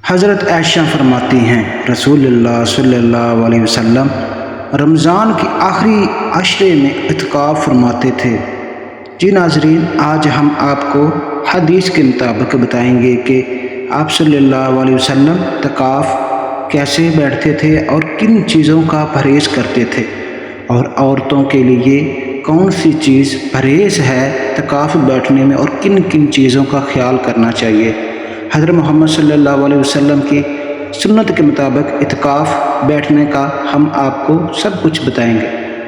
حضرت عائشہ فرماتی ہیں رسول اللہ صلی اللہ علیہ وسلم رمضان کی آخری عشرے میں اعتکاف فرماتے تھے۔ جی ناظرین، آج ہم آپ کو حدیث کے مطابق بتائیں گے کہ آپ صلی اللہ علیہ وسلم اعتکاف کیسے بیٹھتے تھے اور کن چیزوں کا پرہیز کرتے تھے، اور عورتوں کے لیے کون سی چیز پرہیز ہے اعتکاف بیٹھنے میں اور کن کن چیزوں کا خیال کرنا چاہیے۔ حضرت محمد صلی اللہ علیہ وسلم کی سنت کے مطابق اعتکاف بیٹھنے کا ہم آپ کو سب کچھ بتائیں گے۔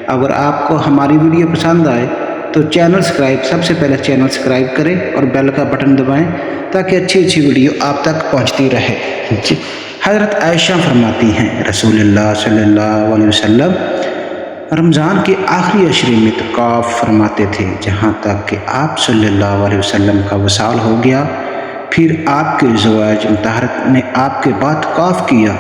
اگر آپ کو ہماری ویڈیو پسند آئے تو سب سے پہلے چینل سبسکرائب کریں اور بیل کا بٹن دبائیں تاکہ اچھی ویڈیو آپ تک پہنچتی رہے۔ حضرت عائشہ فرماتی ہیں رسول اللہ صلی اللہ علیہ وسلم رمضان کے آخری عشرے میں اعتکاف فرماتے تھے، جہاں تک کہ آپ صلی اللہ علیہ وسلم کا وصال ہو گیا۔ پھر آپ کے ازواج مطہرات نے آپ کے بعد اعتکاف کیا۔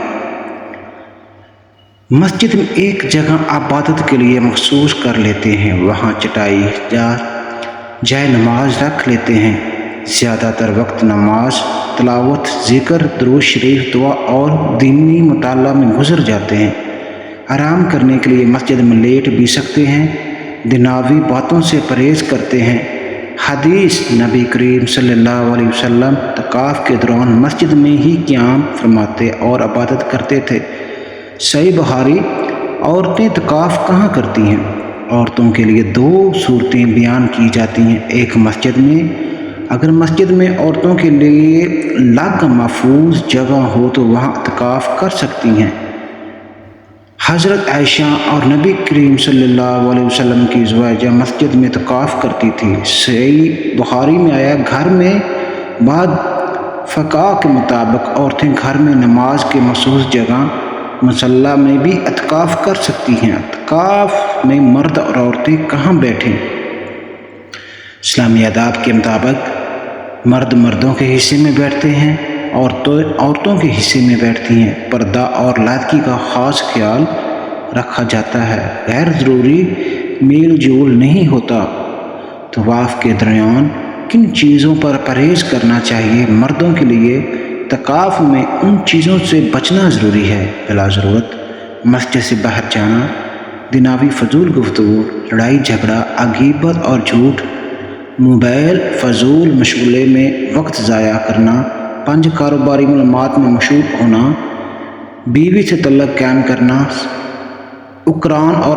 مسجد میں ایک جگہ عبادت کے لیے مخصوص کر لیتے ہیں، وہاں چٹائی یا جائے نماز رکھ لیتے ہیں۔ زیادہ تر وقت نماز، تلاوت، ذکر، درود شریف، دعا اور دینی مطالعہ میں گزر جاتے ہیں۔ آرام کرنے کے لیے مسجد میں لیٹ بھی سکتے ہیں، دنیاوی باتوں سے پرہیز کرتے ہیں۔ حدیث نبی کریم صلی اللہ علیہ وسلم اعتکاف کے دوران مسجد میں ہی قیام فرماتے اور عبادت کرتے تھے۔ صحیح بخاری۔ عورتیں اعتکاف کہاں کرتی ہیں؟ عورتوں کے لیے دو صورتیں بیان کی جاتی ہیں۔ ایک مسجد میں، اگر مسجد میں عورتوں کے لیے الگ محفوظ جگہ ہو تو وہاں اعتکاف کر سکتی ہیں۔ حضرت عائشہ اور نبی کریم صلی اللہ علیہ وسلم کی ازواج مسجد میں اعتکاف کرتی تھی۔ صحیح بخاری میں آیا گھر میں بعض فقہا کے مطابق عورتیں گھر میں نماز کے مخصوص جگہ مصلی میں بھی اعتکاف کر سکتی ہیں۔ اعتکاف میں مرد اور عورتیں کہاں بیٹھیں؟ اسلامی آداب کے مطابق مرد مردوں کے حصے میں بیٹھتے ہیں، عورتوں کے حصے میں بیٹھتی ہیں۔ پردہ اور علیحدگی کا خاص خیال رکھا جاتا ہے، غیر ضروری میل جول نہیں ہوتا۔ طواف کے دوران کن چیزوں پر پرہیز کرنا چاہیے؟ مردوں کے لیے اعتکاف میں ان چیزوں سے بچنا ضروری ہے: بلا ضرورت مسجد سے باہر جانا، دنیاوی فضول گفتگو، لڑائی جھگڑا، غیبت اور جھوٹ، موبائل فضول مشغلے میں وقت ضائع کرنا، 5 کاروباری معلومات میں مشغول ہونا، بیوی سے تعلق قائم کرنا، اقران۔ اور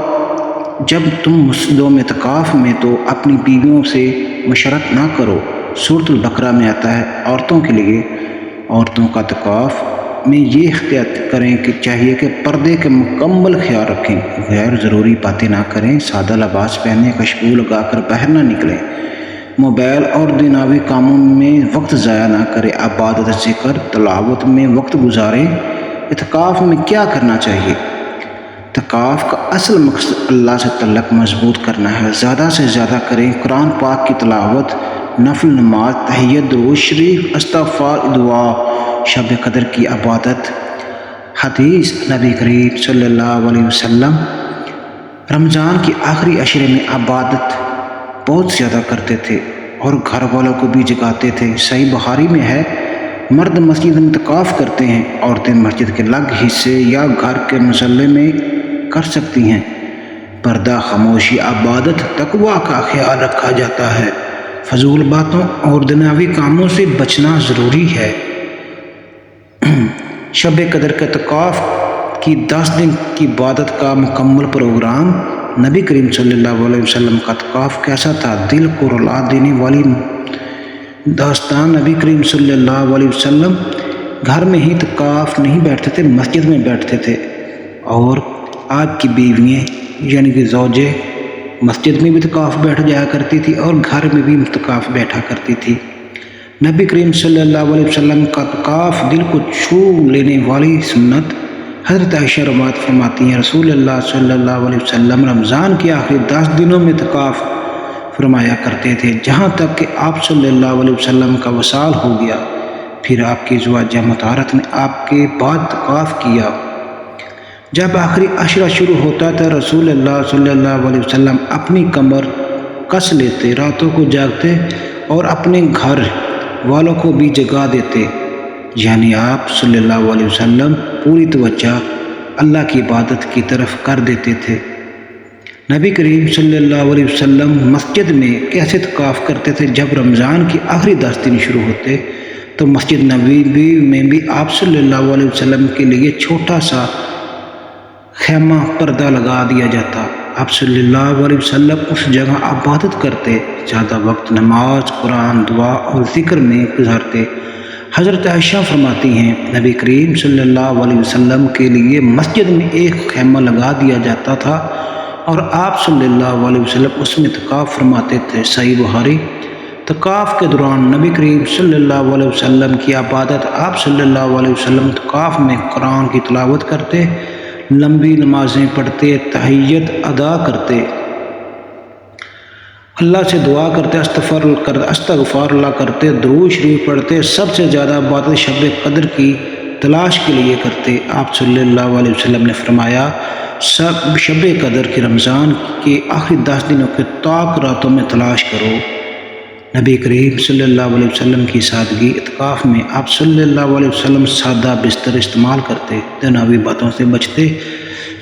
جب تم مسجدوں میں اعتکاف میں تو اپنی بیویوں سے مشورت نہ کرو۔ سورۃ البقرہ میں آتا ہے عورتوں کے لیے۔ عورتوں کا اعتکاف میں یہ احتیاط کریں کہ چاہیے کہ پردے کا مکمل خیال رکھیں، غیر ضروری باتیں نہ کریں، سادہ لباس پہنیں، خوشبو لگا کر باہر نہ نکلیں، موبائل اور دنیاوی کاموں میں وقت ضائع نہ کریں، عبادت، ذکر، تلاوت میں وقت گزاریں۔ اعتکاف میں کیا کرنا چاہیے؟ اعتکاف کا اصل مقصد اللہ سے تعلق مضبوط کرنا ہے۔ زیادہ سے زیادہ کریں قرآن پاک کی تلاوت، نفل نماز، تہجد، درود شریف، استغفار، دعا، شب قدر کی عبادت۔ حدیث نبی کریم صلی اللہ علیہ وسلم رمضان کے آخری عشرے میں عبادت بہت زیادہ کرتے تھے اور گھر والوں کو بھی جگاتے تھے۔ صحیح بخاری میں ہے مرد مسجد میں اعتکاف کرتے ہیں، عورتیں مسجد کے الگ حصے یا گھر کے مصلی میں کر سکتی ہیں۔ پردہ، خاموشی، عبادت، تقوی کا خیال رکھا جاتا ہے۔ فضول باتوں اور دنیاوی کاموں سے بچنا ضروری ہے۔ شب قدر کے اعتکاف کی 10 دن کی عبادت کا مکمل پروگرام۔ نبی کریم صلی اللہ علیہ وسلم کا اعتکاف کیسا تھا؟ دل کو رلا دینے والی داستان۔ نبی کریم صلی اللہ علیہ وسلم گھر میں ہی اعتکاف نہیں بیٹھتے تھے، مسجد میں بیٹھتے تھے، اور آپ کی بیویاں یعنی کہ زوجے مسجد میں بھی اعتکاف بیٹھ جایا کرتی تھی اور گھر میں بھی اعتکاف بیٹھا کرتی تھی۔ نبی کریم صلی اللہ علیہ وسلم کا اعتکاف دل کو چھو لینے والی سنت۔ حضرت عائشہ روایت فرماتی ہیں رسول اللہ صلی اللہ علیہ وسلم رمضان کے آخری 10 دنوں میں اعتکاف فرمایا کرتے تھے، جہاں تک کہ آپ صلی اللہ علیہ وسلم کا وصال ہو گیا۔ پھر آپ کی ازواج مطہرات نے آپ کے بعد اعتکاف کیا۔ جب آخری عشرہ شروع ہوتا تھا رسول اللہ صلی اللہ علیہ وسلم اپنی کمر کس لیتے، راتوں کو جاگتے اور اپنے گھر والوں کو بھی جگا دیتے۔ یعنی آپ صلی اللہ علیہ وسلم پوری توجہ اللہ کی عبادت کی طرف کر دیتے تھے۔ نبی کریم صلی اللہ علیہ وسلم مسجد میں کیسے اعتکاف کرتے تھے؟ جب رمضان کی آخری 10 دن شروع ہوتے تو مسجد نبوی میں بھی آپ صلی اللہ علیہ وسلم کے لیے چھوٹا سا خیمہ پردہ لگا دیا جاتا۔ آپ صلی اللہ علیہ وسلم اس جگہ عبادت کرتے، زیادہ وقت نماز، قرآن، دعا اور ذکر میں گزارتے۔ حضرت عائشہ فرماتی ہیں، نبی کریم صلی اللہ علیہ وسلم کے لیے مسجد میں ایک خیمہ لگا دیا جاتا تھا اور آپ صلی اللہ علیہ وسلم اس میں اعتکاف فرماتے تھے۔ صحیح بخاری۔ اعتکاف کے دوران نبی کریم صلی اللہ علیہ وسلم کی عبادت: آپ صلی اللہ علیہ وسلم اعتکاف میں قرآن کی تلاوت کرتے، لمبی نمازیں پڑھتے، تہجد ادا کرتے، اللہ سے دعا کرتے، استغفار اللہ کرتے، درود شریف پڑھتے۔ سب سے زیادہ عبادت شب قدر کی تلاش کے لیے کرتے۔ آپ صلی اللہ علیہ وسلم نے فرمایا، شب قدر کی رمضان کے آخری 10 دنوں کے تاک راتوں میں تلاش کرو۔ نبی کریم صلی اللہ علیہ وسلم کی سادگی: اعتکاف میں آپ صلی اللہ علیہ وسلم سادہ بستر استعمال کرتے، دنیاوی باتوں سے بچتے،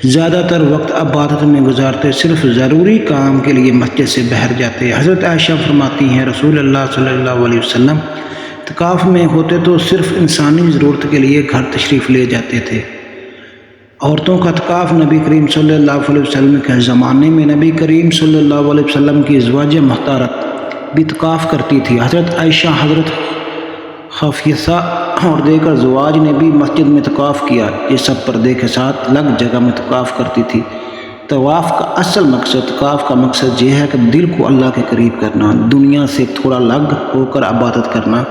زیادہ تر وقت عبادت میں گزارتے، صرف ضروری کام کے لیے مسجد سے باہر جاتے۔ حضرت عائشہ فرماتی ہیں، رسول اللہ صلی اللہ علیہ وسلم اعتکاف میں ہوتے تو صرف انسانی ضرورت کے لیے گھر تشریف لے جاتے تھے۔ عورتوں کا اعتکاف: نبی کریم صلی اللہ علیہ وسلم کے زمانے میں نبی کریم صلی اللہ علیہ وسلم کی ازواج مطہرات بھی اعتکاف کرتی تھی۔ حضرت عائشہ، حضرت حفصہ اور دیگر ازواج نے بھی مسجد میں اعتکاف کیا۔ یہ سب پردے کے ساتھ الگ جگہ میں اعتکاف کرتی تھی۔ طواف کا اصل مقصد: اعتکاف کا مقصد یہ ہے کہ دل کو اللہ کے قریب کرنا، دنیا سے تھوڑا الگ ہو کر عبادت کرنا،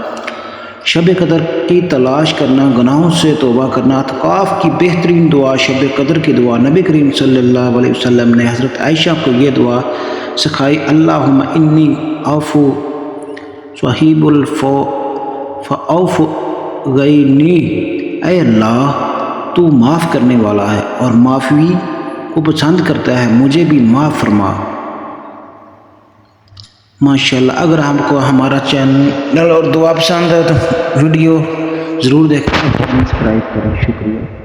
شب قدر کی تلاش کرنا، گناہوں سے توبہ کرنا۔ اعتکاف کی بہترین دعا شب قدر کی دعا: نبی کریم صلی اللہ علیہ وسلم نے حضرت عائشہ کو یہ دعا سکھائی: اللہم انی عفو صحیب فاعف غینی، اے اللہ تو معاف کرنے والا ہے اور معافی کو پسند کرتا ہے، مجھے بھی معاف فرما۔ ماشاءاللہ۔ اگر ہم کو ہمارا چینل اور دعا پسند ہے تو ویڈیو ضرور دیکھیں اور سبسکرائب کریں۔ شکریہ۔